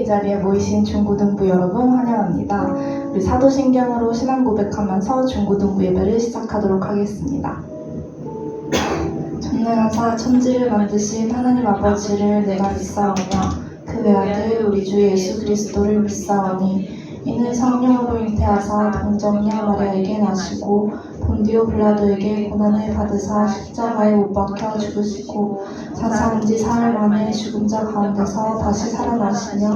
이 자리에 모이신 중고등부 여러분 환영합니다. 우리 사도신경으로 신앙 고백하면서 중고등부 예배를 시작하도록 하겠습니다. 전능하사 천지를 만드신 하나님 아버지를 내가 믿사오며 그 외아들 우리 주 예수 그리스도를 믿사오니 이는 성령으로 잉태하사 동정녀 마리아에게 나시고 본디오 빌라도에게 고난을 받으사 십자가에 못 박혀 죽으시고 사사한지 사흘 만에 죽은 자 가운데서 다시 살아나시며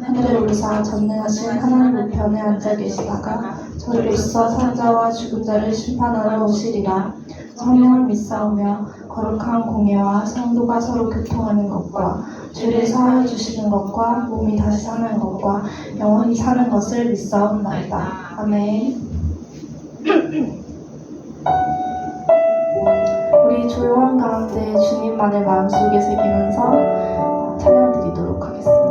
하늘에 오르사 전능하신 하나님 우편에 앉아 계시다가 저리로서 산자와 죽은 자를 심판하러 오시리라. 성령을 믿사오며 거룩한 공예와 성도가 서로 교통하는 것과 죄를 사하여 주시는 것과 몸이 다시 사는 것과 영원히 사는 것을 믿사옵나이다. 아멘. 우리 조용한 가운데 주님만을 마음속에 새기면서 찬양 드리도록 하겠습니다.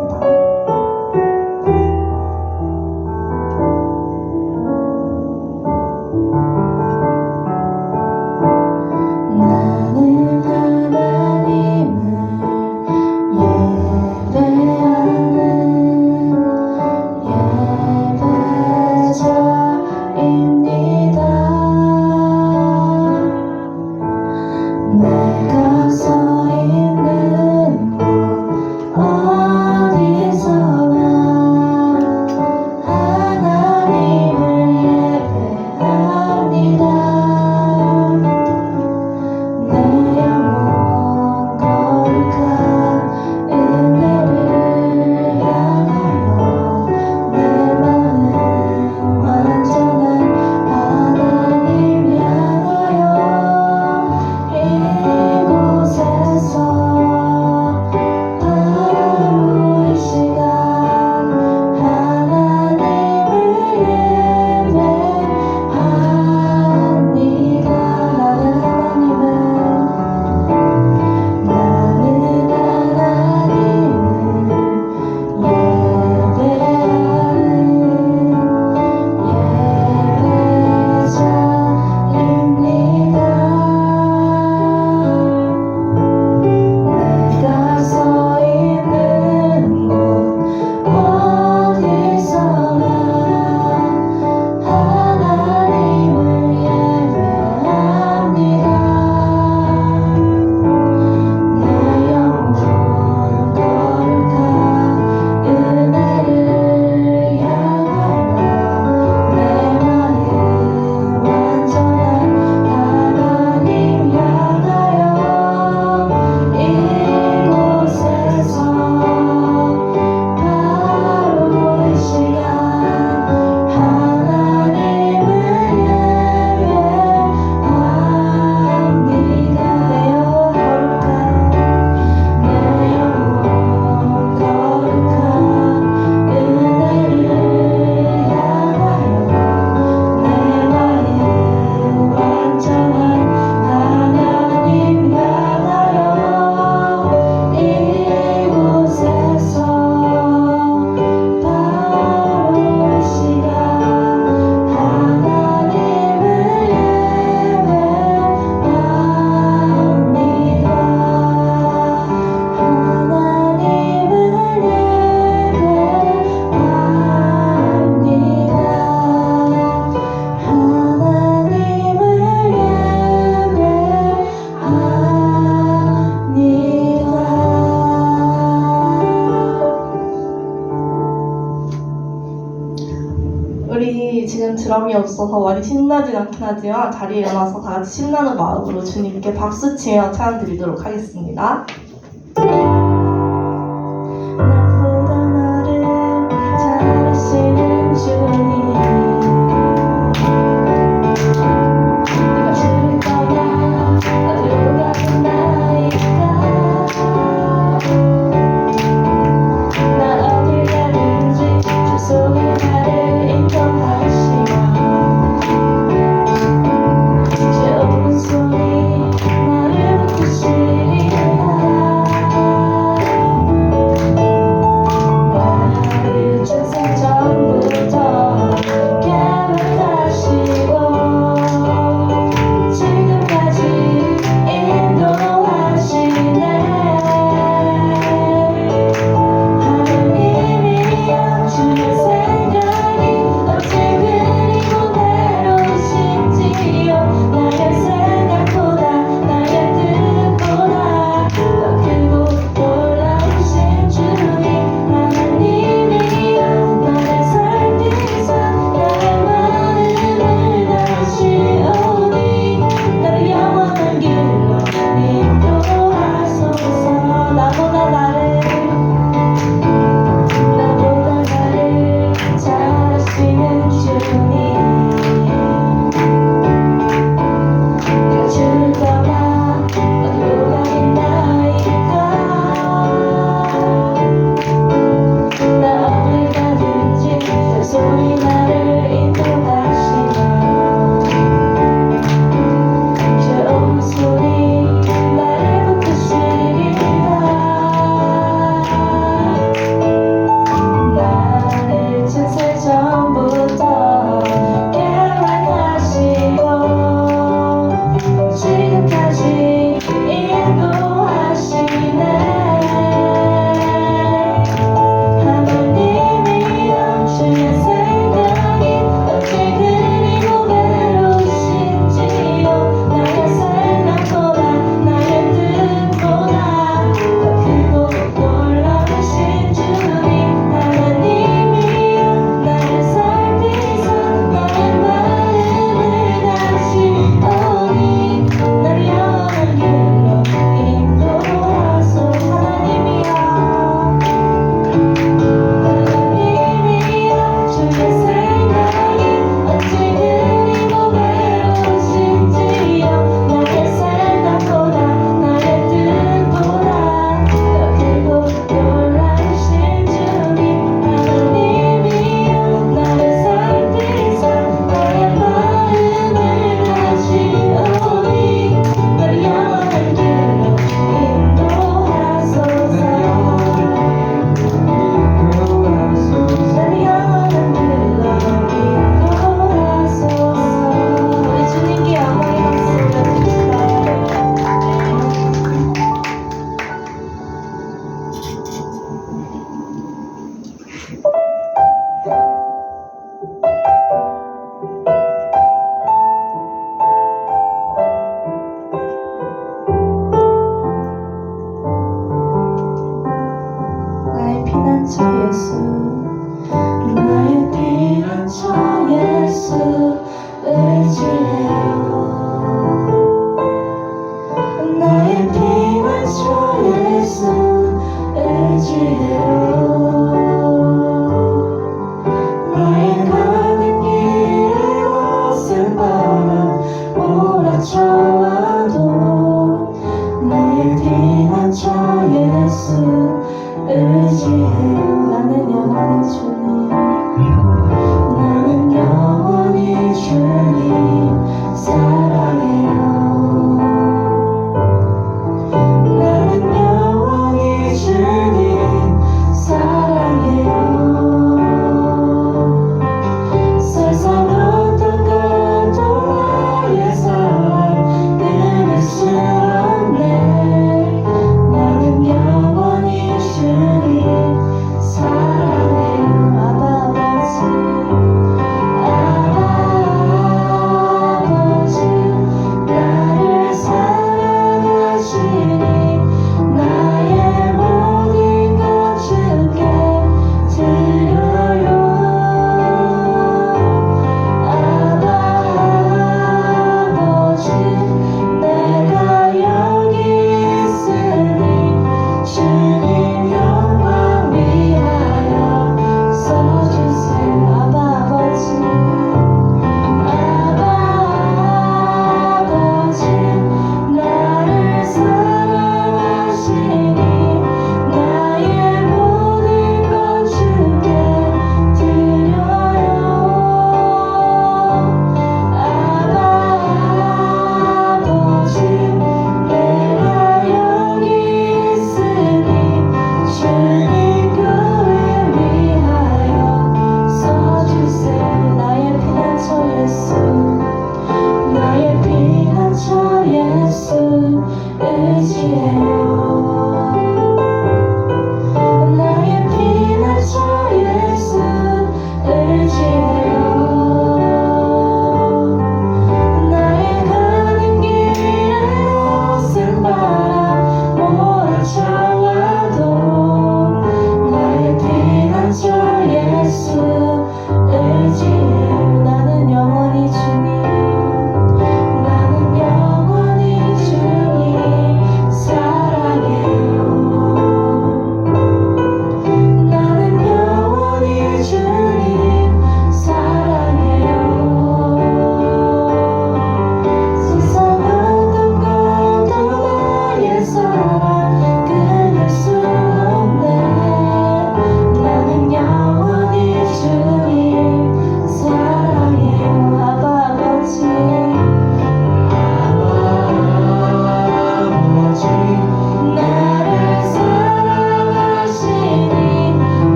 우리 지금 드럼이 없어서 많이 신나진 않긴 하지만 자리에 일어나서 다 같이 신나는 마음으로 주님께 박수치며 찬양 드리도록 하겠습니다. 나보다 나를 잘 아시는 주님, 내가 주를 떠나 어디로 가는 나이까, 나 어딜 가든지 주 속에 나를 인도하시며 제 오른손이 나를 붙드시리라.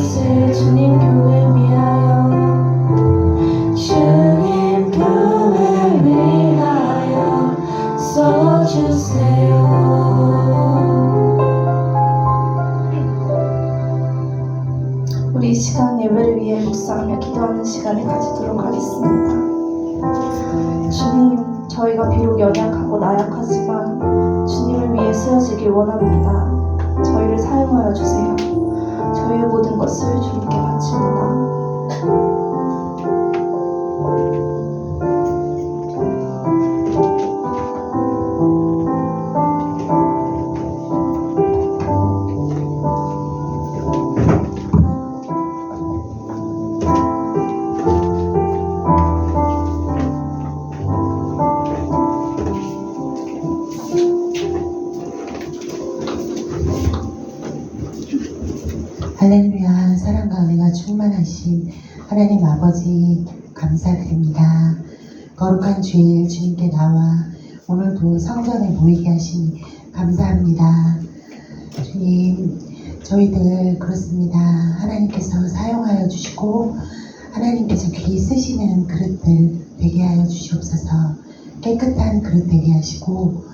써주세요. 주님 교회 위하여, 주님 교회 위하여 써주세요. 우리 이 시간 예배를 위해 묵상하며 기도하는 시간을 가지도록 하겠습니다. 주님, 저희가 비록 연약하고 나약하지만 주님을 위해 쓰여지길 원합니다. 저희를 사용하여 주세요. 저희의 모든 것을 주님께 바칩니다. 할렐루야. 사랑과 은혜가 충만하신 하나님 아버지 감사드립니다. 거룩한 주일 주님께 나와 오늘도 성전에 모이게 하시니 감사합니다. 주님, 저희들 그렇습니다. 하나님께서 사용하여 주시고 하나님께서 귀히 쓰시는 그릇들 되게 하여 주시옵소서. 깨끗한 그릇 되게 하시고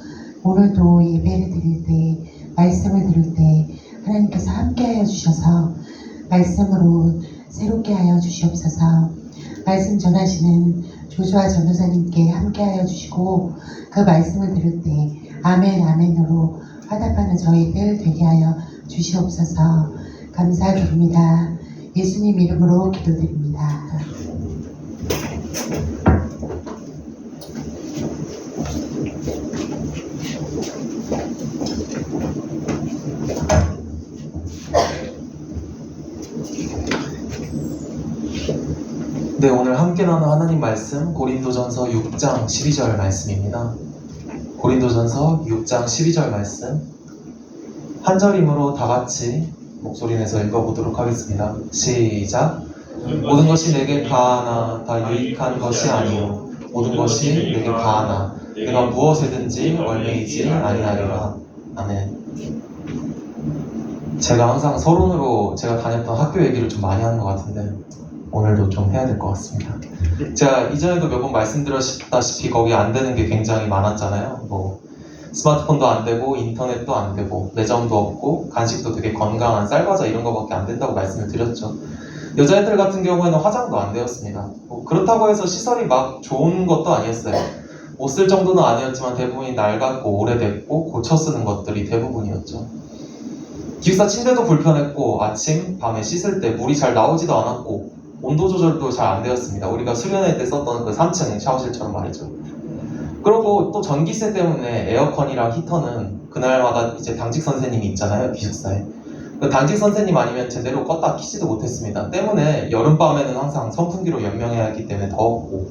오늘도 예배를 드릴 때, 말씀을 들을 때 하나님께서 함께하여 주셔서 말씀으로 새롭게 하여 주시옵소서. 말씀 전하시는 조주아 전도사님께 함께하여 주시고 그 말씀을 들을 때 아멘 아멘으로 화답하는 저희들 되게 하여 주시옵소서. 감사드립니다. 예수님 이름으로 기도드립니다. 네, 오늘 함께 나눌 하나님 말씀 고린도전서 6장 12절 말씀입니다. 고린도전서 6장 12절 말씀 한 절이므로 다 같이 목소리 내서 읽어보도록 하겠습니다. 시작. 모든 것이 내게 가하나 다 유익한 것이 아니요 모든 것이 내게 가하나 내가 무엇에든지 얽매이지 아니하리라. 아멘. 제가 항상 서론으로 제가 다녔던 학교 얘기를 좀 많이 하는 것 같은데 오늘도 좀 해야 될 것 같습니다. 제가 이전에도 몇 번 말씀드렸다시피 거기 안 되는 게 굉장히 많았잖아요. 뭐 스마트폰도 안 되고 인터넷도 안 되고 매점도 없고 간식도 되게 건강한 쌀과자 이런 거밖에 안 된다고 말씀을 드렸죠. 여자애들 같은 경우에는 화장도 안 되었습니다. 뭐 그렇다고 해서 시설이 막 좋은 것도 아니었어요. 못 쓸 정도는 아니었지만 대부분이 낡았고 오래됐고 고쳐 쓰는 것들이 대부분이었죠. 기숙사 침대도 불편했고 아침, 밤에 씻을 때 물이 잘 나오지도 않았고 온도 조절도 잘 안 되었습니다. 우리가 수련회 때 썼던 그 3층 샤워실처럼 말이죠. 그리고 또 전기세 때문에 에어컨이랑 히터는 그날마다 이제 당직 선생님이 있잖아요, 기숙사에. 그 당직 선생님 아니면 제대로 껐다 키지도 못했습니다. 때문에 여름밤에는 항상 선풍기로 연명해야 했기 때문에 더웠고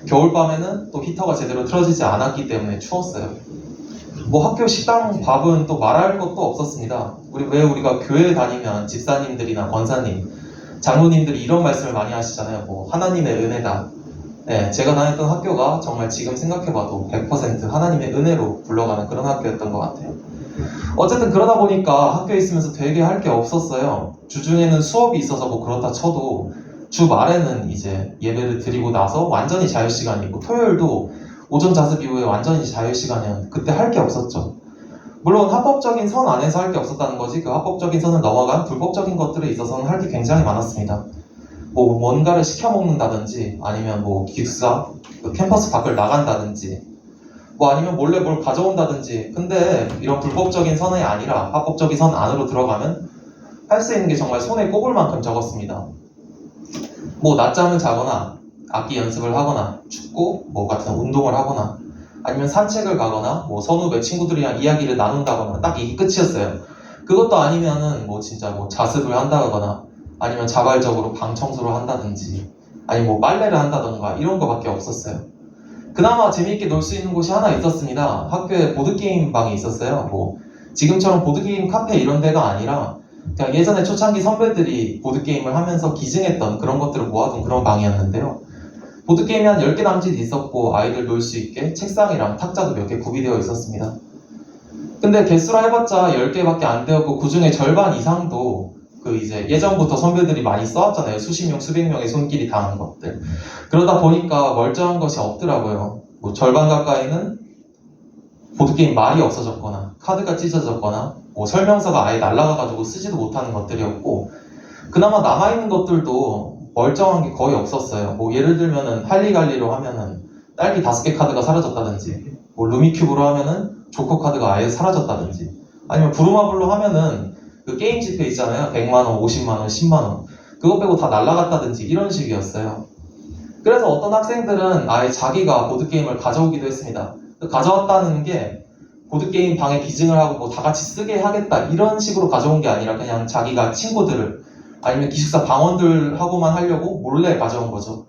겨울밤에는 또 히터가 제대로 틀어지지 않았기 때문에 추웠어요. 뭐 학교 식당 밥은 또 말할 것도 없었습니다. 왜 우리가 교회 다니면 집사님들이나 권사님, 장로님들이 이런 말씀을 많이 하시잖아요. 뭐 하나님의 은혜다. 네, 제가 다녔던 학교가 정말 지금 생각해봐도 100% 하나님의 은혜로 굴러가는 그런 학교였던 것 같아요. 어쨌든 그러다 보니까 학교에 있으면서 되게 할 게 없었어요. 주중에는 수업이 있어서 뭐 그렇다 쳐도 주말에는 이제 예배를 드리고 나서 완전히 자유시간이고 토요일도 오전 자습 이후에 완전히 자유시간이었는데 그때 할 게 없었죠. 물론 합법적인 선 안에서 할 게 없었다는 거지 그 합법적인 선을 넘어간 불법적인 것들에 있어서는 할 게 굉장히 많았습니다. 뭐 뭔가를 시켜 먹는다든지 아니면 뭐 기숙사 그 캠퍼스 밖을 나간다든지 뭐 아니면 몰래 뭘 가져온다든지. 근데 이런 불법적인 선이 아니라 합법적인 선 안으로 들어가면 할 수 있는 게 정말 손에 꼽을 만큼 적었습니다. 뭐 낮잠을 자거나 악기 연습을 하거나 축구 뭐 같은 운동을 하거나 아니면 산책을 가거나 뭐 선후배 친구들이랑 이야기를 나눈다거나 딱 이게 끝이었어요. 그것도 아니면은 뭐 진짜 뭐 자습을 한다거나 아니면 자발적으로 방 청소를 한다든지 아니면 뭐 빨래를 한다던가 이런 거밖에 없었어요. 그나마 재미있게 놀 수 있는 곳이 하나 있었습니다. 학교에 보드게임 방이 있었어요. 뭐 지금처럼 보드게임 카페 이런 데가 아니라 그냥 예전에 초창기 선배들이 보드게임을 하면서 기증했던 그런 것들을 모아둔 그런 방이었는데요. 보드게임이 한 10개 남짓 있었고 아이들 놀 수 있게 책상이랑 탁자도 몇 개 구비되어 있었습니다. 근데 개수라 해봤자 10개밖에 안 되었고 그 중에 절반 이상도 그 이제 예전부터 선배들이 많이 써왔잖아요. 수십 명, 수백 명의 손길이 닿은 것들. 그러다 보니까 멀쩡한 것이 없더라고요. 뭐 절반 가까이는 보드게임 말이 없어졌거나 카드가 찢어졌거나 뭐 설명서가 아예 날라가가지고 쓰지도 못하는 것들이었고, 그나마 남아있는 것들도 멀쩡한 게 거의 없었어요. 뭐 예를 들면은 할리갈리로 하면은 딸기 5개 카드가 사라졌다든지, 뭐 루미큐브로 하면은 조커 카드가 아예 사라졌다든지, 아니면 부루마블로 하면은 그 게임 지폐 있잖아요. 100만원, 50만원, 10만원. 그거 빼고 다 날라갔다든지 이런 식이었어요. 그래서 어떤 학생들은 아예 자기가 보드게임을 가져오기도 했습니다. 가져왔다는 게 보드게임 방에 기증을 하고 뭐 다 같이 쓰게 하겠다 이런 식으로 가져온 게 아니라 그냥 자기가 친구들 아니면 기숙사 방원들하고만 하려고 몰래 가져온 거죠.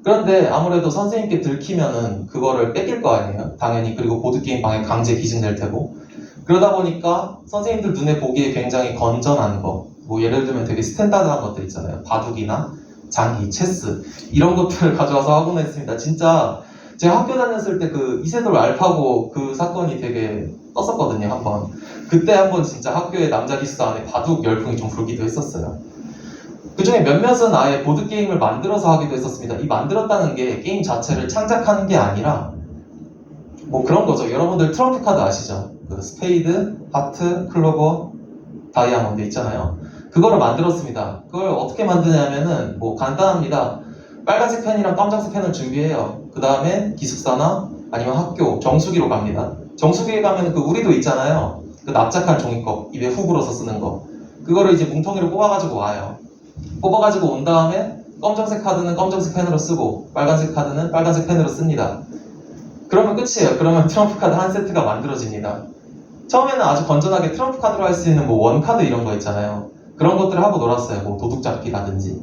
그런데 아무래도 선생님께 들키면은 그거를 뺏길 거 아니에요, 당연히. 그리고 보드게임 방에 강제 기증될 테고. 그러다 보니까 선생님들 눈에 보기에 굉장히 건전한 거, 뭐 예를 들면 되게 스탠다드한 것들 있잖아요. 바둑이나 장기, 체스 이런 것들을 가져와서 하곤 했습니다. 진짜 제가 학교 다녔을 때 그 이세돌 알파고 그 사건이 되게 떴었거든요, 한번. 그때 한번 진짜 학교에 남자 기숙사 안에 바둑 열풍이 좀 불기도 했었어요. 그 중에 몇몇은 아예 보드게임을 만들어서 하기도 했었습니다. 이 만들었다는 게 게임 자체를 창작하는 게 아니라 뭐 그런 거죠. 여러분들 트럼프 카드 아시죠? 그 스페이드, 하트, 클로버, 다이아몬드 있잖아요. 그거를 만들었습니다. 그걸 어떻게 만드냐면은 뭐 간단합니다. 빨간색 펜이랑 검정색 펜을 준비해요. 그 다음에 기숙사나 아니면 학교 정수기로 갑니다. 정수기에 가면 그 우리도 있잖아요. 그 납작한 종이컵 입에 훅 불어서 쓰는 거. 그거를 이제 뭉텅이로 뽑아가지고 와요. 뽑아가지고 온 다음에 검정색 카드는 검정색 펜으로 쓰고 빨간색 카드는 빨간색 펜으로 씁니다. 그러면 끝이에요. 그러면 트럼프 카드 한 세트가 만들어집니다. 처음에는 아주 건전하게 트럼프 카드로 할 수 있는 뭐 원카드 이런 거 있잖아요. 그런 것들을 하고 놀았어요. 뭐 도둑잡기라든지.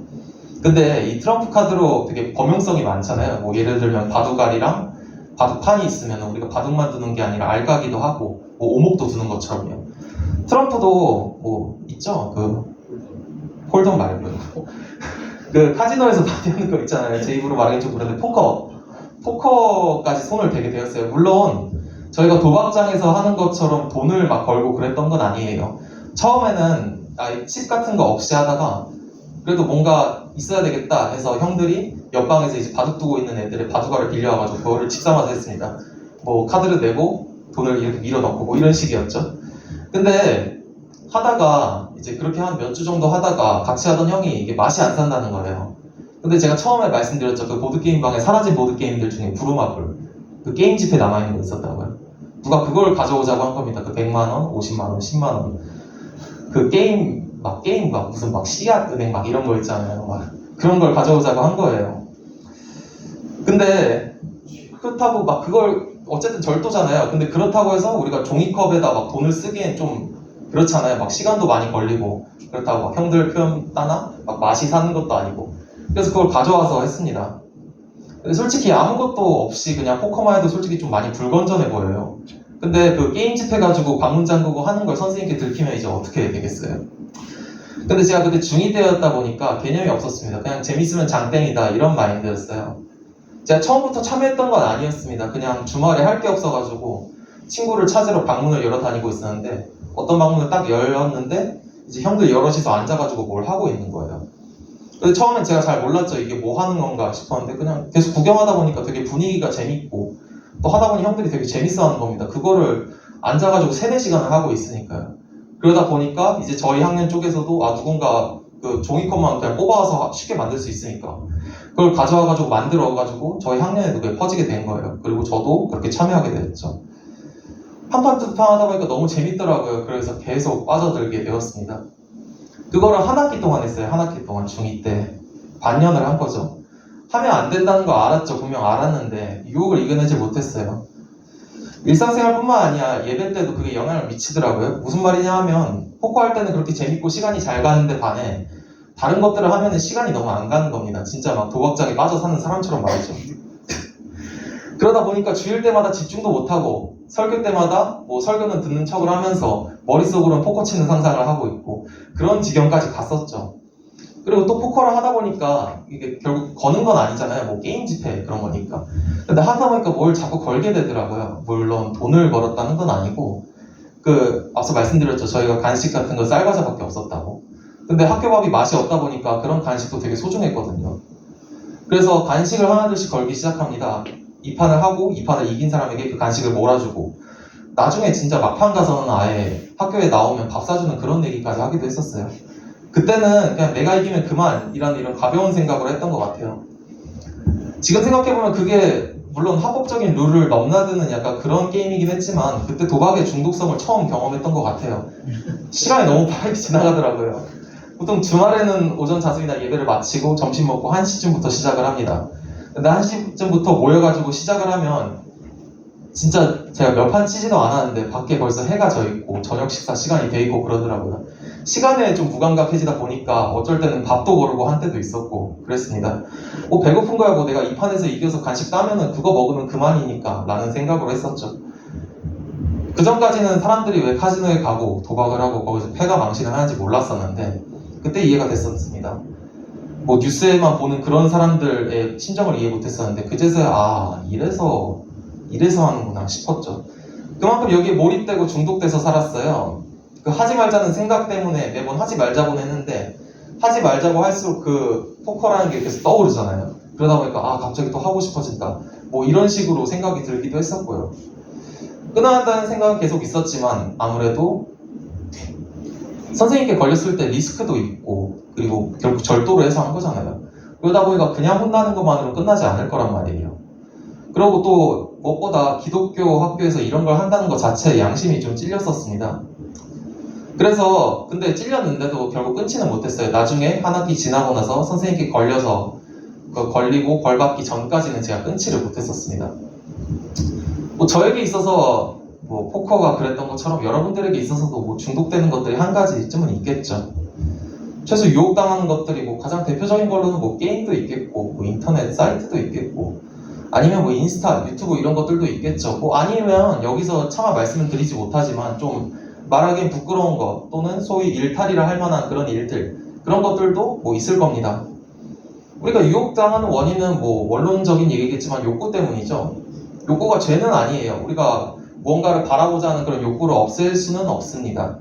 근데 이 트럼프 카드로 되게 범용성이 많잖아요. 뭐 예를 들면 바둑알이랑 바둑판이 있으면 우리가 바둑만 두는 게 아니라 알까기도 하고 뭐 오목도 두는 것처럼요. 트럼프도 뭐 있죠. 그 홀덤 말고요. 그 카지노에서 많이 하는 거 있잖아요. 제 입으로 말하기 좀 그런데 포커까지 손을 대게 되었어요. 물론 저희가 도박장에서 하는 것처럼 돈을 막 걸고 그랬던 건 아니에요. 처음에는 칩 같은 거 없이 하다가 그래도 뭔가 있어야 되겠다 해서 형들이 옆방에서 이제 바둑 두고 있는 애들의 바둑알을 빌려와가지고 그거를 칩 삼아서 했습니다. 뭐 카드를 내고 돈을 이렇게 밀어 넣고 뭐 이런 식이었죠. 근데 하다가 이제 그렇게 한 몇 주 정도 하다가 같이 하던 형이 이게 맛이 안 산다는 거예요. 근데 제가 처음에 말씀드렸죠. 그 보드게임 방에 사라진 보드게임들 중에 부루마블 그 게임 지폐 남아있는 거 있었다고요. 누가 그걸 가져오자고 한 겁니다. 그 100만원, 50만원, 10만원 그 게임 막 무슨 막 씨앗은행 막 이런 거 있잖아요. 막 그런 걸 가져오자고 한 거예요. 근데 그렇다고 막 그걸 어쨌든 절도잖아요. 근데 그렇다고 해서 우리가 종이컵에다 막 돈을 쓰기엔 좀 그렇잖아요. 막 시간도 많이 걸리고 그렇다고 막 형들 표현 따나 막 맛이 사는 것도 아니고. 그래서 그걸 가져와서 했습니다. 근데 솔직히 아무것도 없이 그냥 포커만 해도 솔직히 좀 많이 불건전해 보여요. 근데 그 게임 지폐 가지고 방문 잠그고 하는 걸 선생님께 들키면 이제 어떻게 되겠어요? 근데 제가 그때 중2 때였다 보니까 개념이 없었습니다. 그냥 재밌으면 장땡이다 이런 마인드였어요. 제가 처음부터 참여했던 건 아니었습니다. 그냥 주말에 할 게 없어가지고 친구를 찾으러 방문을 열어 다니고 있었는데 어떤 방문을 딱 열었는데 이제 형들 여럿이서 앉아가지고 뭘 하고 있는 거예요. 근데 처음엔 제가 잘 몰랐죠. 이게 뭐 하는 건가 싶었는데 그냥 계속 구경하다 보니까 되게 분위기가 재밌고 또 하다 보니 형들이 되게 재밌어 하는 겁니다. 그거를 앉아가지고 3-4시간을 하고 있으니까요. 그러다 보니까 이제 저희 학년 쪽에서도 누군가 그 종이컵만 그냥 뽑아와서 쉽게 만들 수 있으니까 그걸 가져와가지고 만들어가지고 저희 학년에도 그게 퍼지게 된 거예요. 그리고 저도 그렇게 참여하게 됐죠. 한판 두 판 하다 보니까 너무 재밌더라고요. 그래서 계속 빠져들게 되었습니다. 그거를 한 학기 동안 했어요. 한 학기 동안 중2 때 반년을 한 거죠. 하면 안 된다는 거 알았죠. 분명 알았는데 유혹을 이겨내지 못했어요. 일상생활뿐만 아니라 예배 때도 그게 영향을 미치더라고요. 무슨 말이냐 하면 포커할 때는 그렇게 재밌고 시간이 잘 가는데 반해 다른 것들을 하면 시간이 너무 안 가는 겁니다. 진짜 막 도박장에 빠져 사는 사람처럼 말이죠. 그러다 보니까 주일 때마다 집중도 못하고 설교 때마다 뭐 설교는 듣는 척을 하면서 머릿속으로는 포커 치는 상상을 하고 있고 그런 지경까지 갔었죠. 그리고 또 포커를 하다 보니까 이게 결국 거는 건 아니잖아요. 뭐 게임 지폐 그런 거니까. 근데 하다 보니까 뭘 자꾸 걸게 되더라고요. 물론 돈을 걸었다는 건 아니고 그 앞서 말씀드렸죠. 저희가 간식 같은 거 쌀과자밖에 없었다고. 근데 학교 밥이 맛이 없다 보니까 그런 간식도 되게 소중했거든요. 그래서 간식을 하나둘씩 걸기 시작합니다. 2판을 하고 2판을 이긴 사람에게 그 간식을 몰아주고, 나중에 진짜 막판 가서는 아예 학교에 나오면 밥 사주는 그런 얘기까지 하기도 했었어요. 그때는 그냥 내가 이기면 그만 이런 가벼운 생각을 했던 것 같아요. 지금 생각해보면 그게 물론 합법적인 룰을 넘나드는 약간 그런 게임이긴 했지만, 그때 도박의 중독성을 처음 경험했던 것 같아요. 시간이 너무 빠르게 지나가더라고요. 보통 주말에는 오전 자습이나 예배를 마치고 점심 먹고 1시쯤부터 시작을 합니다. 근데 1시쯤부터 모여가지고 시작을 하면 진짜 제가 몇 판 치지도 않았는데 밖에 벌써 해가 져 있고 저녁 식사 시간이 돼 있고 그러더라고요. 시간에 좀 무감각해지다 보니까 어쩔 때는 밥도 거르고 한 때도 있었고 그랬습니다. 뭐 배고픈 거야, 뭐 내가 이 판에서 이겨서 간식 따면은 그거 먹으면 그만이니까 라는 생각으로 했었죠. 그 전까지는 사람들이 왜 카지노에 가고 도박을 하고 거기서 패가 망신을 하는지 몰랐었는데 그때 이해가 됐었습니다. 뭐 뉴스에만 보는 그런 사람들의 심정을 이해 못했었는데 그제서야 이래서 하는구나 싶었죠. 그만큼 여기에 몰입되고 중독돼서 살았어요. 그 하지 말자는 생각 때문에 매번 하지 말자고는 했는데, 하지 말자고 할수록 그 포커라는 게 계속 떠오르잖아요. 그러다 보니까 갑자기 또 하고 싶어진다, 뭐 이런 식으로 생각이 들기도 했었고요. 끊어야 한다는 생각은 계속 있었지만 아무래도 선생님께 걸렸을 때 리스크도 있고, 그리고 결국 절도로 해서 한 거잖아요. 그러다 보니까 그냥 혼나는 것만으로 끝나지 않을 거란 말이에요. 그리고 또 무엇보다 기독교 학교에서 이런 걸 한다는 것 자체에 양심이 좀 찔렸었습니다. 그래서 근데 찔렸는데도 결국 끊지는 못했어요. 나중에 한 학기 지나고 나서 선생님께 걸려서 걸리고 벌 받기 전까지는 제가 끊지를 못했었습니다. 뭐 저에게 있어서 뭐 포커가 그랬던 것처럼 여러분들에게 있어서도 뭐 중독되는 것들이 한 가지쯤은 있겠죠. 최소 유혹당하는 것들이 뭐 가장 대표적인 걸로는 뭐 게임도 있겠고, 뭐 인터넷 사이트도 있겠고, 아니면 뭐 인스타, 유튜브 이런 것들도 있겠죠. 뭐 아니면 여기서 차마 말씀을 드리지 못하지만 좀 말하기엔 부끄러운 것, 또는 소위 일탈이라 할 만한 그런 일들, 그런 것들도 뭐 있을 겁니다. 우리가 유혹당하는 원인은 뭐 원론적인 얘기겠지만 욕구 때문이죠. 욕구가 죄는 아니에요. 우리가 무언가를 바라고자 하는 그런 욕구를 없앨 수는 없습니다.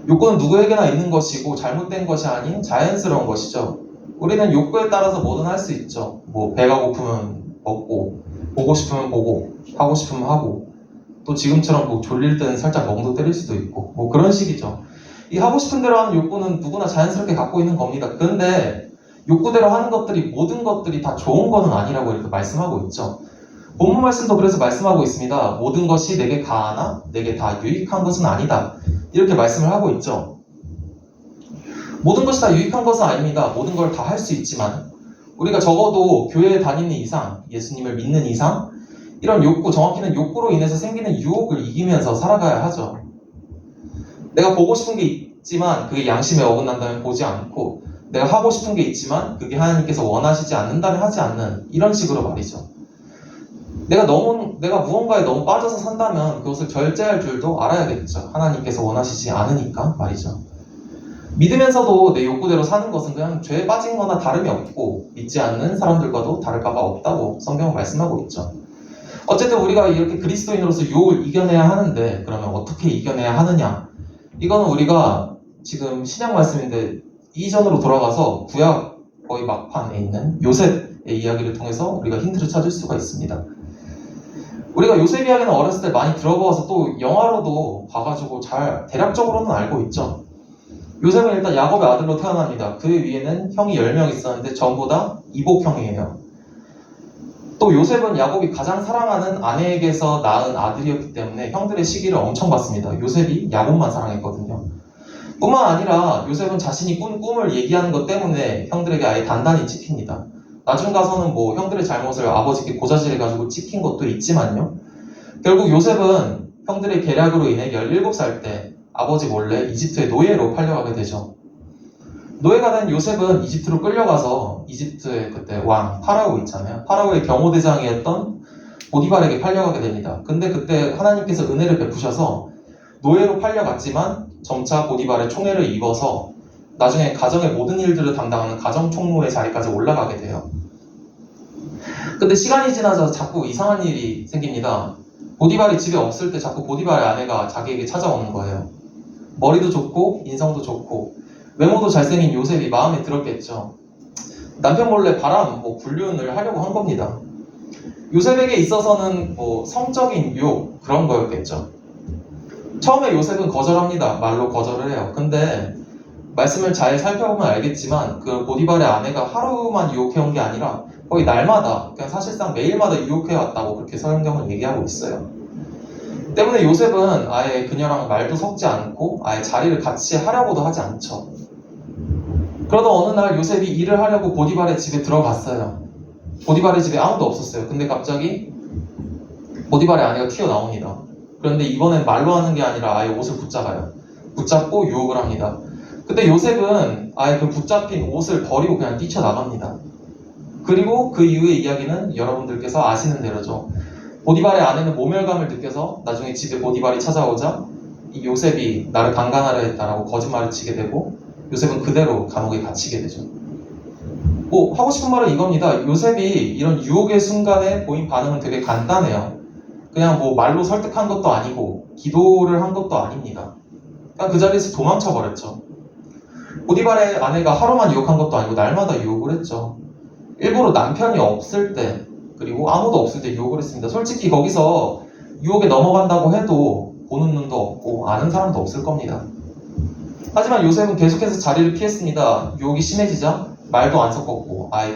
욕구는 누구에게나 있는 것이고 잘못된 것이 아닌 자연스러운 것이죠. 우리는 욕구에 따라서 뭐든 할 수 있죠. 뭐 배가 고프면 먹고, 보고 싶으면 보고, 하고 싶으면 하고, 또 지금처럼 뭐 졸릴 때는 살짝 멍도 때릴 수도 있고, 뭐 그런 식이죠. 이 하고 싶은 대로 하는 욕구는 누구나 자연스럽게 갖고 있는 겁니다. 그런데 욕구대로 하는 것들이, 모든 것들이 다 좋은 거는 아니라고 이렇게 말씀하고 있죠. 본문 말씀도 그래서 말씀하고 있습니다. 모든 것이 내게 가하나 내게 다 유익한 것은 아니다, 이렇게 말씀을 하고 있죠. 모든 것이 다 유익한 것은 아닙니다. 모든 걸 다 할 수 있지만 우리가 적어도 교회에 다니는 이상, 예수님을 믿는 이상, 이런 욕구, 정확히는 욕구로 인해서 생기는 유혹을 이기면서 살아가야 하죠. 내가 보고 싶은 게 있지만 그게 양심에 어긋난다면 보지 않고, 내가 하고 싶은 게 있지만 그게 하나님께서 원하시지 않는다면 하지 않는, 이런 식으로 말이죠. 내가 무언가에 너무 빠져서 산다면 그것을 절제할 줄도 알아야겠죠. 하나님께서 원하시지 않으니까 말이죠. 믿으면서도 내 욕구대로 사는 것은 그냥 죄에 빠진 거나 다름이 없고, 믿지 않는 사람들과도 다를 바가 없다고 성경은 말씀하고 있죠. 어쨌든 우리가 이렇게 그리스도인으로서 유혹을 이겨내야 하는데, 그러면 어떻게 이겨내야 하느냐? 이거는 우리가 지금 신약 말씀인데 이전으로 돌아가서 구약 거의 막판에 있는 요셉의 이야기를 통해서 우리가 힌트를 찾을 수가 있습니다. 우리가 요셉 이야기는 어렸을 때 많이 들어봐서 또 영화로도 봐가지고 잘 대략적으로는 알고 있죠. 요셉은 일단 야곱의 아들로 태어납니다. 그 위에는 형이 10명 있었는데 전부 다 이복형이에요. 또 요셉은 야곱이 가장 사랑하는 아내에게서 낳은 아들이었기 때문에 형들의 시기를 엄청 받습니다. 요셉이 야곱만 사랑했거든요. 뿐만 아니라 요셉은 자신이 꾼 꿈을 얘기하는 것 때문에 형들에게 아예 단단히 찍힙니다. 나중 가서는 뭐 형들의 잘못을 아버지께 고자질해가지고 찍힌 것도 있지만요. 결국 요셉은 형들의 계략으로 인해 17살 때 아버지 몰래 이집트의 노예로 팔려가게 되죠. 노예가 된 요셉은 이집트로 끌려가서 이집트의 그때 왕 파라오 있잖아요. 파라오의 경호대장이었던 보디발에게 팔려가게 됩니다. 근데 그때 하나님께서 은혜를 베푸셔서 노예로 팔려갔지만 점차 보디발의 총애를 입어서 나중에 가정의 모든 일들을 담당하는 가정총무의 자리까지 올라가게 돼요. 근데 시간이 지나서 자꾸 이상한 일이 생깁니다. 보디발이 집에 없을 때 자꾸 보디발의 아내가 자기에게 찾아오는 거예요. 머리도 좋고 인성도 좋고, 외모도 잘생긴 요셉이 마음에 들었겠죠. 남편 몰래 바람, 불륜을 하려고 한 겁니다. 요셉에게 있어서는 성적인 유혹 그런 거였겠죠. 처음에 요셉은 거절합니다. 말로 거절을 해요. 근데 말씀을 잘 살펴보면 알겠지만 그 보디발의 아내가 하루만 유혹해온 게 아니라 거의 날마다, 그냥 사실상 매일마다 유혹해왔다고 그렇게 성경은 얘기하고 있어요. 때문에 요셉은 아예 그녀랑 말도 섞지 않고 아예 자리를 같이 하려고도 하지 않죠. 그러다 어느 날 요셉이 일을 하려고 보디발의 집에 들어갔어요. 보디발의 집에 아무도 없었어요. 근데 갑자기 보디발의 아내가 튀어나옵니다. 그런데 이번엔 말로 하는 게 아니라 아예 옷을 붙잡아요. 붙잡고 유혹을 합니다. 그때 요셉은 아예 그 붙잡힌 옷을 버리고 그냥 뛰쳐나갑니다. 그리고 그 이후의 이야기는 여러분들께서 아시는 대로죠. 보디발의 아내는 모멸감을 느껴서 나중에 집에 보디발이 찾아오자 이 요셉이 나를 강간하려 했다라고 거짓말을 치게 되고 요셉은 그대로 감옥에 갇히게 되죠. 하고 싶은 말은 이겁니다. 요셉이 이런 유혹의 순간에 보인 반응은 되게 간단해요. 그냥 말로 설득한 것도 아니고 기도를 한 것도 아닙니다. 그냥 그 자리에서 도망쳐 버렸죠. 보디발의 아내가 하루만 유혹한 것도 아니고 날마다 유혹을 했죠. 일부러 남편이 없을 때 그리고 아무도 없을 때 유혹을 했습니다. 솔직히 거기서 유혹에 넘어간다고 해도 보는 눈도 없고 아는 사람도 없을 겁니다. 하지만 요셉은 계속해서 자리를 피했습니다. 유혹이 심해지자 말도 안 섞었고 아예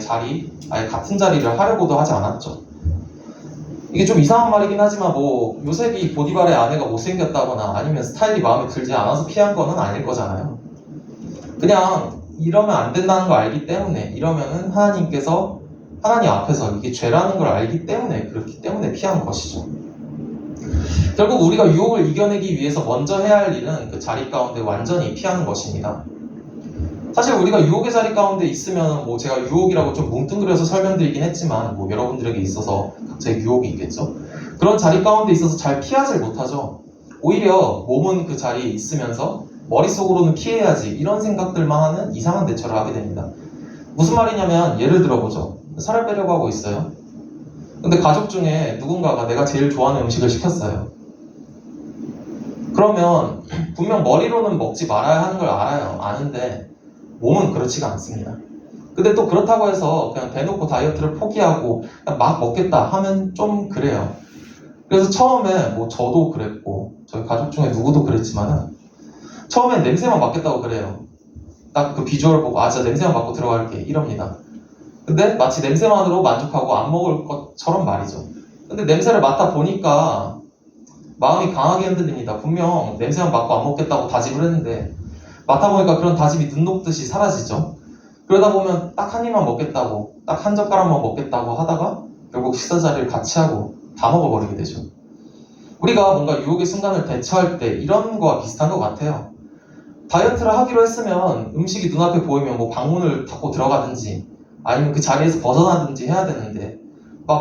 같은 자리를 하려고도 하지 않았죠. 이게 좀 이상한 말이긴 하지만 요셉이 보디발의 아내가 못생겼다거나 아니면 스타일이 마음에 들지 않아서 피한 거는 아닐 거잖아요. 그냥 이러면 안 된다는 걸 알기 때문에, 이러면은 하나님 앞에서 이게 죄라는 걸 알기 때문에, 그렇기 때문에 피하는 것이죠. 결국 우리가 유혹을 이겨내기 위해서 먼저 해야 할 일은 그 자리 가운데 완전히 피하는 것입니다. 사실 우리가 유혹의 자리 가운데 있으면 제가 유혹이라고 좀 뭉뚱그려서 설명드리긴 했지만 여러분들에게 있어서 각자의 유혹이 있겠죠. 그런 자리 가운데 있어서 잘 피하질 못하죠. 오히려 몸은 그 자리에 있으면서 머릿속으로는 피해야지 이런 생각들만 하는 이상한 대처를 하게 됩니다. 무슨 말이냐면 예를 들어보죠. 살을 빼려고 하고 있어요. 근데 가족 중에 누군가가 내가 제일 좋아하는 음식을 시켰어요. 그러면 분명 머리로는 먹지 말아야 하는 걸 알아요. 아는데 몸은 그렇지가 않습니다. 근데 또 그렇다고 해서 그냥 대놓고 다이어트를 포기하고 그냥 막 먹겠다 하면 좀 그래요. 그래서 처음에 저도 그랬고 저희 가족 중에 누구도 그랬지만은 처음엔 냄새만 맡겠다고 그래요. 딱 그 비주얼 보고 진짜 냄새만 맡고 들어갈게 이럽니다. 근데 마치 냄새만으로 만족하고 안 먹을 것처럼 말이죠. 근데 냄새를 맡아 보니까 마음이 강하게 흔들립니다. 분명 냄새만 맡고 안 먹겠다고 다짐을 했는데 맡아보니까 그런 다짐이 눈 녹듯이 사라지죠. 그러다 보면 딱 한 입만 먹겠다고, 딱 한 젓가락만 먹겠다고 하다가 결국 식사 자리를 같이 하고 다 먹어버리게 되죠. 우리가 뭔가 유혹의 순간을 대처할 때 이런 거와 비슷한 것 같아요. 다이어트를 하기로 했으면 음식이 눈앞에 보이면 방문을 닫고 들어가든지 아니면 그 자리에서 벗어나든지 해야 되는데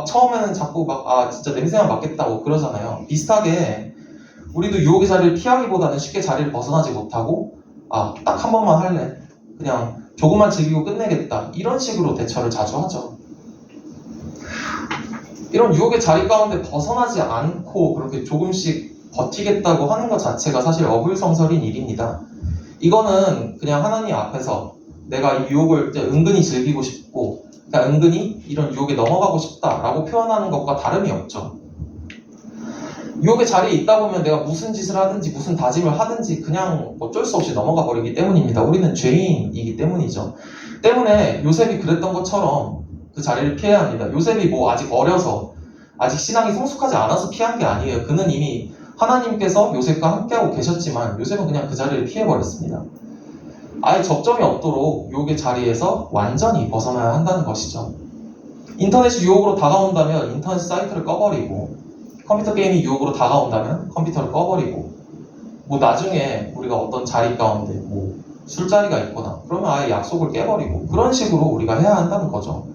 처음에는 자꾸 진짜 냄새만 맡겠다고 그러잖아요. 비슷하게 우리도 유혹의 자리를 피하기보다는 쉽게 자리를 벗어나지 못하고 딱 한 번만 할래. 그냥 조금만 즐기고 끝내겠다. 이런 식으로 대처를 자주 하죠. 이런 유혹의 자리 가운데 벗어나지 않고 그렇게 조금씩 버티겠다고 하는 것 자체가 사실 어불성설인 일입니다. 이거는 그냥 하나님 앞에서 내가 이 유혹을 은근히 즐기고 싶고 그냥 은근히 이런 유혹에 넘어가고 싶다라고 표현하는 것과 다름이 없죠. 유혹의 자리에 있다 보면 내가 무슨 짓을 하든지 무슨 다짐을 하든지 그냥 어쩔 수 없이 넘어가 버리기 때문입니다. 우리는 죄인이기 때문이죠. 때문에 요셉이 그랬던 것처럼 그 자리를 피해야 합니다. 요셉이 아직 어려서 아직 신앙이 성숙하지 않아서 피한 게 아니에요. 그는 이미 하나님께서 요셉과 함께하고 계셨지만 요셉은 그냥 그 자리를 피해버렸습니다. 아예 접점이 없도록 유혹의 자리에서 완전히 벗어나야 한다는 것이죠. 인터넷이 유혹으로 다가온다면 인터넷 사이트를 꺼버리고 컴퓨터 게임이 유혹으로 다가온다면 컴퓨터를 꺼버리고 나중에 우리가 어떤 자리 가운데 술자리가 있거나 그러면 아예 약속을 깨버리고 그런 식으로 우리가 해야 한다는 거죠.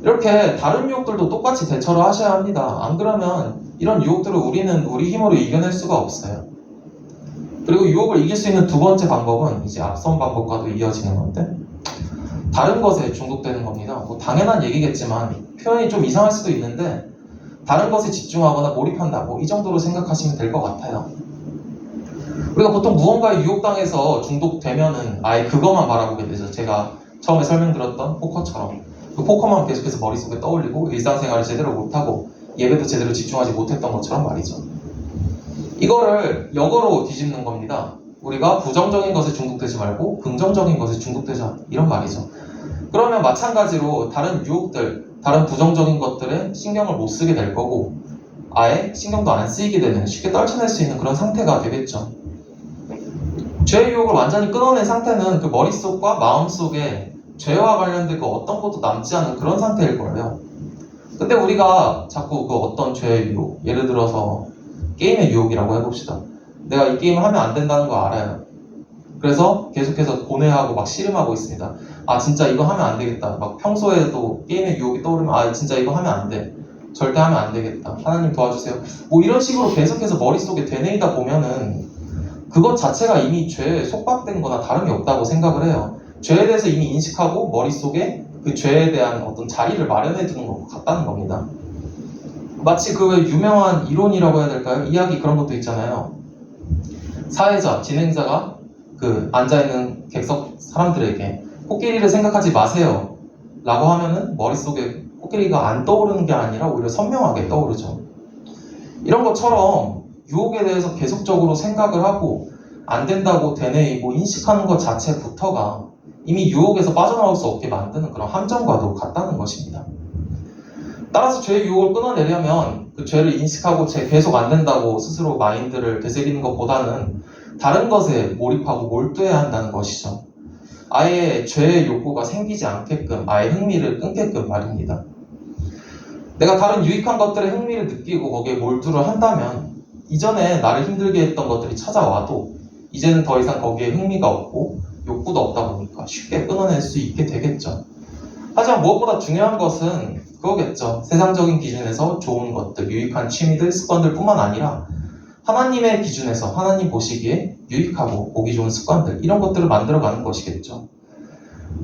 이렇게 다른 유혹들도 똑같이 대처를 하셔야 합니다. 안 그러면 이런 유혹들을 우리는 우리 힘으로 이겨낼 수가 없어요. 그리고 유혹을 이길 수 있는 두 번째 방법은 이제 앞선 방법과도 이어지는 건데 다른 것에 중독되는 겁니다. 당연한 얘기겠지만 표현이 좀 이상할 수도 있는데 다른 것에 집중하거나 몰입한다 이 정도로 생각하시면 될 것 같아요. 우리가 보통 무언가에 유혹당해서 중독되면은 아예 그것만 바라보게 되죠. 제가 처음에 설명드렸던 포커처럼 그 포커만 계속해서 머릿속에 떠올리고 일상생활을 제대로 못하고 예배도 제대로 집중하지 못했던 것처럼 말이죠. 이거를 역으로 뒤집는 겁니다. 우리가 부정적인 것에 중독되지 말고 긍정적인 것에 중독되자, 이런 말이죠. 그러면 마찬가지로 다른 유혹들, 다른 부정적인 것들에 신경을 못 쓰게 될 거고 아예 신경도 안 쓰이게 되는, 쉽게 떨쳐낼 수 있는 그런 상태가 되겠죠. 죄의 유혹을 완전히 끊어낸 상태는 그 머릿속과 마음속에 죄와 관련된 그 어떤 것도 남지 않은 그런 상태일 거예요. 근데 우리가 자꾸 그 어떤 죄의 유혹, 예를 들어서 게임의 유혹이라고 해봅시다. 내가 이 게임을 하면 안 된다는 거 알아요. 그래서 계속해서 고뇌하고 막 씨름하고 있습니다. 아 진짜 이거 하면 안 되겠다. 막 평소에도 게임의 유혹이 떠오르면 아 진짜 이거 하면 안 돼. 절대 하면 안 되겠다. 하나님 도와주세요. 뭐 이런 식으로 계속해서 머릿속에 되뇌이다 보면은 그것 자체가 이미 죄에 속박된 거나 다름이 없다고 생각을 해요. 죄에 대해서 이미 인식하고 머릿속에 그 죄에 대한 어떤 자리를 마련해 두는 것 같다는 겁니다. 마치 그 유명한 이론이라고 해야 될까요? 이야기 그런 것도 있잖아요. 사회자, 진행자가 그 앉아있는 객석 사람들에게 코끼리를 생각하지 마세요 라고 하면은 머릿속에 코끼리가 안 떠오르는 게 아니라 오히려 선명하게 떠오르죠. 이런 것처럼 유혹에 대해서 계속적으로 생각을 하고 안 된다고 되뇌이고 인식하는 것 자체부터가 이미 유혹에서 빠져나올 수 없게 만드는 그런 함정과도 같다는 것입니다. 따라서 죄의 유혹을 끊어내려면 그 죄를 인식하고 계속 안 된다고 스스로 마인드를 되새기는 것보다는 다른 것에 몰입하고 몰두해야 한다는 것이죠. 아예 죄의 욕구가 생기지 않게끔, 아예 흥미를 끊게끔 말입니다. 내가 다른 유익한 것들에 흥미를 느끼고 거기에 몰두를 한다면 이전에 나를 힘들게 했던 것들이 찾아와도 이제는 더 이상 거기에 흥미가 없고 욕구도 없다 보니까 쉽게 끊어낼 수 있게 되겠죠. 하지만 무엇보다 중요한 것은 그거겠죠. 세상적인 기준에서 좋은 것들, 유익한 취미들, 습관들 뿐만 아니라 하나님의 기준에서 하나님 보시기에 유익하고 보기 좋은 습관들, 이런 것들을 만들어가는 것이겠죠.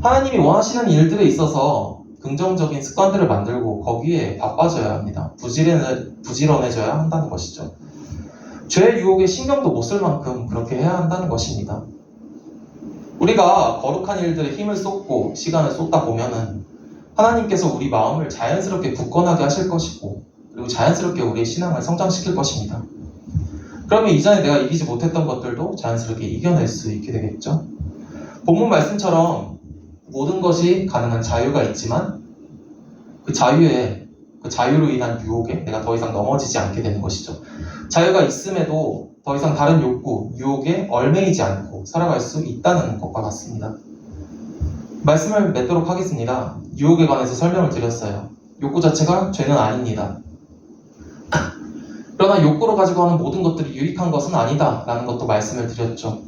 하나님이 원하시는 일들에 있어서 긍정적인 습관들을 만들고 거기에 바빠져야 합니다. 부지런해져야 한다는 것이죠. 죄의 유혹에 신경도 못 쓸 만큼 그렇게 해야 한다는 것입니다. 우리가 거룩한 일들에 힘을 쏟고 시간을 쏟다 보면은 하나님께서 우리 마음을 자연스럽게 굳건하게 하실 것이고 그리고 자연스럽게 우리의 신앙을 성장시킬 것입니다. 그러면 이전에 내가 이기지 못했던 것들도 자연스럽게 이겨낼 수 있게 되겠죠. 본문 말씀처럼 모든 것이 가능한 자유가 있지만 그 자유로 인한 유혹에 내가 더 이상 넘어지지 않게 되는 것이죠. 자유가 있음에도 더 이상 다른 욕구, 유혹에 얽매이지 않고 살아갈 수 있다는 것과 같습니다. 말씀을 맺도록 하겠습니다. 유혹에 관해서 설명을 드렸어요. 욕구 자체가 죄는 아닙니다. 그러나 욕구로 가지고 하는 모든 것들이 유익한 것은 아니다 라는 것도 말씀을 드렸죠.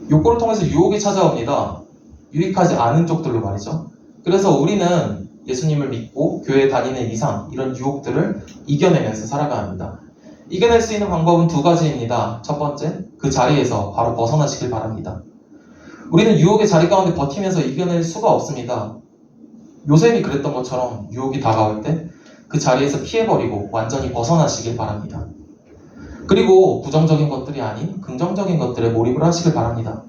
욕구를 통해서 유혹이 찾아옵니다. 유익하지 않은 쪽들로 말이죠. 그래서 우리는 예수님을 믿고 교회에 다니는 이상 이런 유혹들을 이겨내면서 살아가야 합니다. 이겨낼 수 있는 방법은 두 가지입니다. 첫 번째, 그 자리에서 바로 벗어나시길 바랍니다. 우리는 유혹의 자리 가운데 버티면서 이겨낼 수가 없습니다. 요셉이 그랬던 것처럼 유혹이 다가올 때 그 자리에서 피해버리고 완전히 벗어나시길 바랍니다. 그리고 부정적인 것들이 아닌 긍정적인 것들에 몰입을 하시길 바랍니다.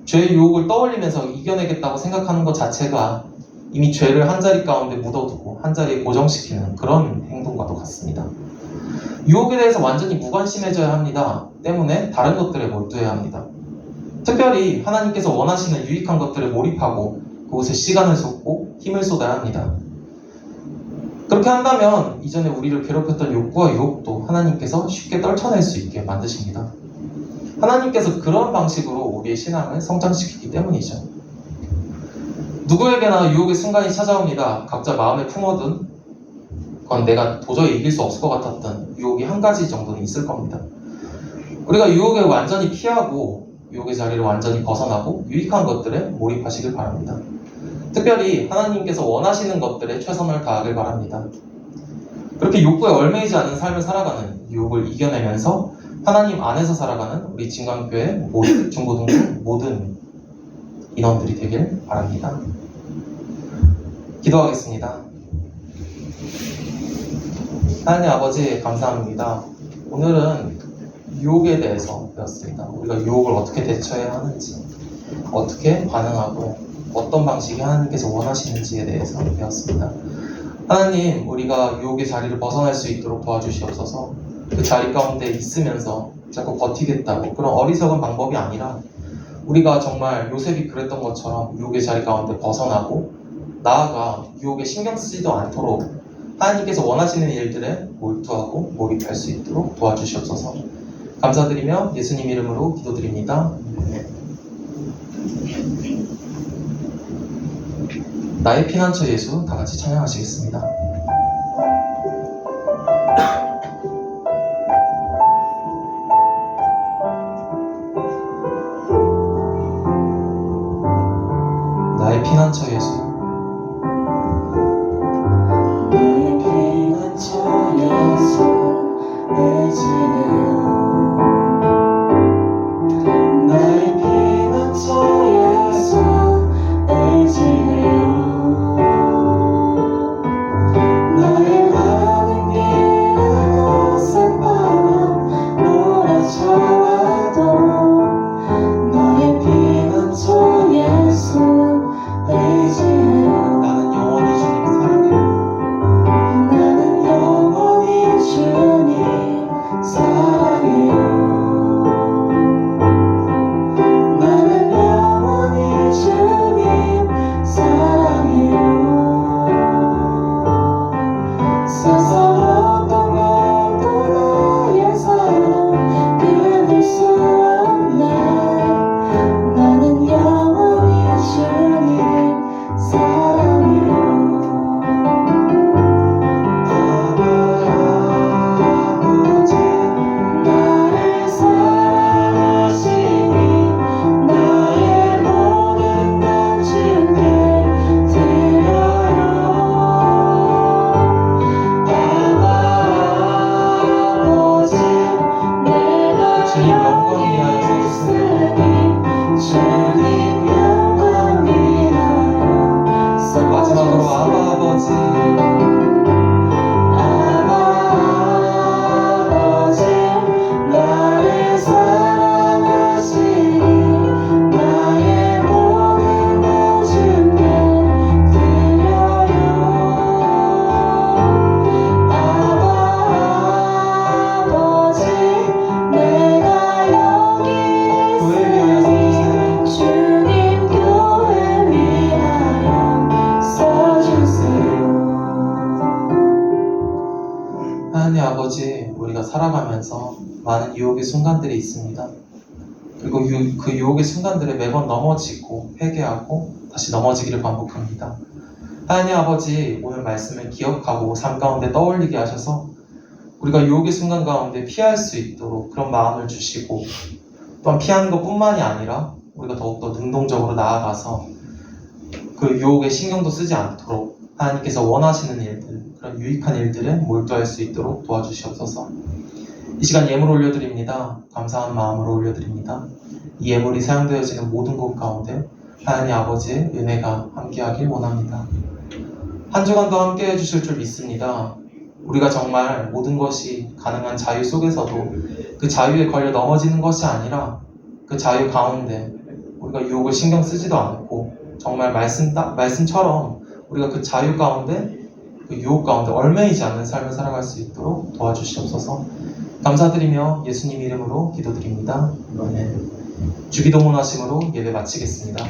죄의 유혹을 떠올리면서 이겨내겠다고 생각하는 것 자체가 이미 죄를 한자리 가운데 묻어두고 한자리에 고정시키는 그런 행동과도 같습니다. 유혹에 대해서 완전히 무관심해져야 합니다. 때문에 다른 것들에 몰두해야 합니다. 특별히 하나님께서 원하시는 유익한 것들에 몰입하고 그곳에 시간을 쏟고 힘을 쏟아야 합니다. 그렇게 한다면 이전에 우리를 괴롭혔던 욕구와 유혹도 하나님께서 쉽게 떨쳐낼 수 있게 만드십니다. 하나님께서 그런 방식으로 우리의 신앙을 성장시키기 때문이죠. 누구에게나 유혹의 순간이 찾아옵니다. 각자 마음에 품어둔 건 내가 도저히 이길 수 없을 것 같았던 유혹이 한 가지 정도는 있을 겁니다. 우리가 유혹을 완전히 피하고 유혹의 자리를 완전히 벗어나고 유익한 것들에 몰입하시길 바랍니다. 특별히 하나님께서 원하시는 것들에 최선을 다하길 바랍니다. 그렇게 욕구에 얽매이지 않는 삶을 살아가는, 유혹을 이겨내면서 하나님 안에서 살아가는 우리 진광교회 모든 중고등부 모든 인원들이 되길 바랍니다. 기도하겠습니다. 하나님 아버지 감사합니다. 오늘은 유혹에 대해서 배웠습니다. 우리가 유혹을 어떻게 대처해야 하는지, 어떻게 반응하고 어떤 방식이 하나님께서 원하시는지에 대해서 배웠습니다. 하나님, 우리가 유혹의 자리를 벗어날 수 있도록 도와주시옵소서. 그 자리 가운데 있으면서 자꾸 버티겠다고 그런 어리석은 방법이 아니라 우리가 정말 요셉이 그랬던 것처럼 유혹의 자리 가운데 벗어나고 나아가 유혹에 신경 쓰지도 않도록 하나님께서 원하시는 일들에 몰두하고 몰입할 수 있도록 도와주시옵소서. 감사드리며 예수님 이름으로 기도드립니다. 나의 피난처 예수 다 같이 찬양하시겠습니다. 나의 피난처 예수 나의 피난처 예수 의지해요. 나의 피난처 예수 의지해요. 나의 가는 길을 거센 바람 몰아쳐와도 나의 피난처 예수 의지해요. 나는 영원히 주님 사랑해요. 나는 영원히 주님 사랑해요. 나는 영원히 주님 사랑해요. 세상 어떤 것도 나의 사랑 끊을 수 없네. 나는 영원히 주님 사랑해요. 아버지 나를 사랑하시니 나의 모든 것 주께 드려요. 아버지 내가 주님 영광 여기 위하여 있으니 주님 영광 위하여 마지막으로 써주세요. 아버지 아버지 나를 사랑하시니 나의 모든 것 주께 드려요. 아버지 내가 여기 교회 위하여 있으니 써주세요. 주님 교회 위하여 써주세요. 하나님 아버지, 우리가 살아가면서 많은 유혹의 순간들이 있습니다. 그리고 그 유혹의 순간들에 매번 넘어지고 회개하고 다시 넘어지기를 반복합니다. 하나님 아버지, 오늘 말씀을 기억하고 삶 가운데 떠올리게 하셔서 우리가 유혹의 순간 가운데 피할 수 있도록 그런 마음을 주시고, 또한 피하는 것뿐만이 아니라 우리가 더욱더 능동적으로 나아가서 그 유혹에 신경도 쓰지 않도록 하나님께서 원하시는 일들, 그런 유익한 일들에 몰두할 수 있도록 도와주시옵소서. 이 시간 예물 올려드립니다. 감사한 마음으로 올려드립니다. 이 예물이 사용되어지는 모든 곳 가운데 하나님 아버지의 은혜가 함께하길 원합니다. 한 주간도 함께 해주실 줄 믿습니다. 우리가 정말 모든 것이 가능한 자유 속에서도 그 자유에 걸려 넘어지는 것이 아니라 그 자유 가운데 우리가 유혹을 신경 쓰지도 않고 정말 말씀처럼 우리가 그 자유 가운데 그 유혹 가운데 얽매이지 않는 삶을 살아갈 수 있도록 도와주시옵소서. 감사드리며 예수님 이름으로 기도드립니다. 아멘. 주기도문 하심으로 예배 마치겠습니다.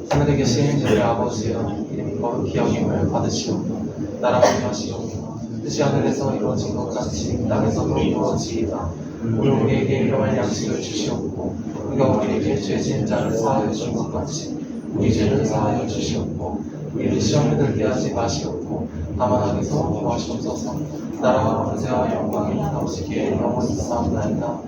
하늘에 계신 저희 아버지여, 이름이 거룩히 여김을 받으시옵고 나라가 임하시옵고 뜻이 하늘에서 이루어진 것 같이 땅에서도 이루어지이다. 오늘 우리에게 일용할 양식을 주시옵고 우리가 우리에게 죄 지은 자를 사하여 준 것 같이 우리 죄를 사하여 주시옵고 우리를 시험에 들게 하지 마시옵고 다만 악에서 구하시옵소서. 나라와 권세와 영광이 아버지께 영원히 있사옵나이다.